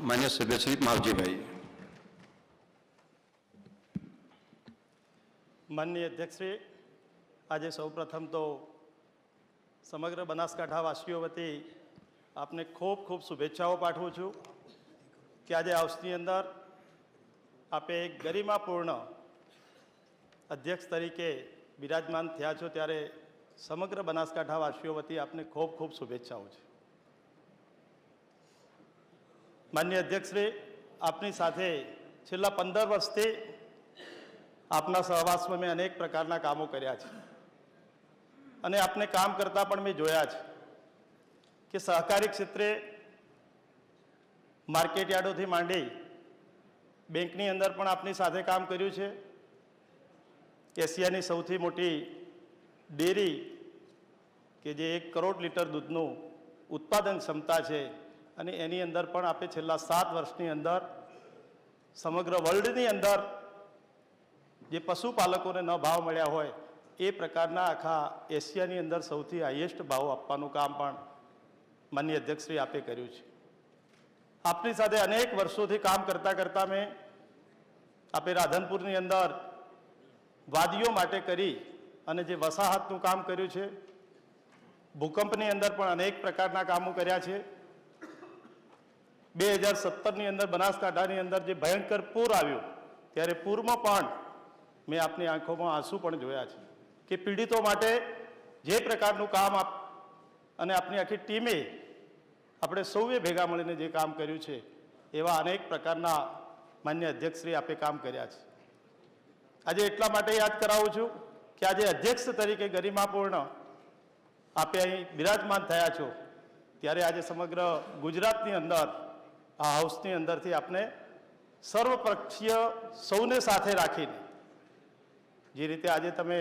માન્ય સભ્ય શ્રી માવજીભાઈ. માનનીય અધ્યક્ષશ્રી, આજે સૌપ્રથમ તો સમગ્ર બનાસકાંઠા વાસીઓ વતી આપને ખૂબ ખૂબ શુભેચ્છાઓ પાઠવું છું કે આજે હાઉસની અંદર આપે એક ગરિમાપૂર્ણ અધ્યક્ષ તરીકે બિરાજમાન થયા છો, ત્યારે સમગ્ર બનાસકાંઠા વાસીઓ વતી આપને ખૂબ ખૂબ શુભેચ્છાઓ છે. માનનીય અધ્યક્ષશ્રી, આપની સાથે છેલ્લા 15 વર્ષથી આપના સહવાસમાં મેં અનેક પ્રકારના કામો કર્યા છે અને આપને કામ કરતા પણ મેં જોયા છે કે સહકારી ક્ષેત્રે માર્કેટ યાર્ડોથી માંડી બેંકની અંદર પણ આપની સાથે કામ કર્યું છે. એશિયાની સૌથી મોટી ડેરી કે જે 1 કરોડ લીટર દૂધનું ઉત્પાદન ક્ષમતા છે અને એની અંદર પણ આપે છેલ્લા 7 વર્ષની અંદર સમગ્ર વર્લ્ડની અંદર જે પશુપાલકોને ન ભાવ મળ્યા હોય એ પ્રકારના આખા એશિયાની અંદર સૌથી હાઈએસ્ટ ભાવ આપવાનું કામ પણ માનનીય અધ્યક્ષશ્રી આપે કર્યું છે. આપની સાથે અનેક વર્ષોથી કામ કરતાં મેં આપે રાધનપુરની અંદર વાદીઓ માટે કરી અને જે વસાહતનું કામ કર્યું છે, ભૂકંપની અંદર પણ અનેક પ્રકારના કામો કર્યા છે. 2017ની અંદર બનાસકાંઠાની અંદર જે ભયંકર પૂર આવ્યું ત્યારે પૂરમાં પણ મેં આપની આંખોમાં આંસુ પણ જોયા છે કે પીડિતો માટે જે પ્રકારનું કામ અને આપની આખી ટીમે આપણે સૌએ ભેગા મળીને જે કામ કર્યું છે એવા અનેક પ્રકારના માન્ય અધ્યક્ષશ્રી આપે કામ કર્યા છે. આજે એટલા માટે યાદ કરાવું છું કે આજે અધ્યક્ષ તરીકે ગરિમાપૂર્ણ આપે અહીં બિરાજમાન થયા છો, ત્યારે આજે સમગ્ર ગુજરાતની અંદર આ હાઉસની અંદરથી આપને સર્વપક્ષીય સૌને સાથે રાખીને જે રીતે આજે તમે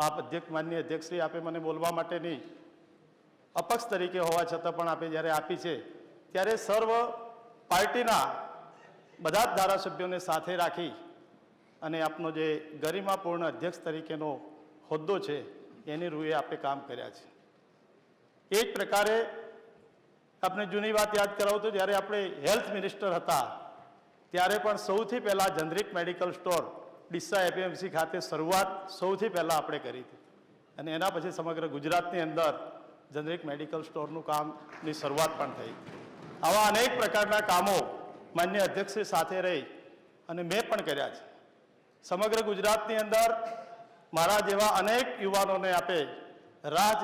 આપ માનનીય અધ્યક્ષશ્રી આપે મને બોલવા માટેની અપક્ષ તરીકે હોવા છતાં પણ આપે જ્યારે આપી છે, ત્યારે સર્વ પાર્ટીના બધા જ ધારાસભ્યોને સાથે રાખી અને આપનો જે ગરિમાપૂર્ણ અધ્યક્ષ તરીકેનો હોદ્દો છે એની રૂએ આપે કામ કર્યા છે. એ જ પ્રકારે આપણે જૂની વાત યાદ કરાવું તો જ્યારે આપણે હેલ્થ મિનિસ્ટર હતા ત્યારે પણ સૌથી પહેલાં generic medical store Deesa APMC ખાતે શરૂઆત સૌથી પહેલાં આપણે કરી હતી અને એના પછી સમગ્ર ગુજરાતની અંદર જનરિક મેડિકલ સ્ટોરનું કામની શરૂઆત પણ થઈ. આવા અનેક પ્રકારના કામો માન્ય અધ્યક્ષશ્રી સાથે રહી અને મેં પણ કર્યા છે. સમગ્ર ગુજરાતની અંદર મારા જેવા અનેક યુવાનોને આપે રાહ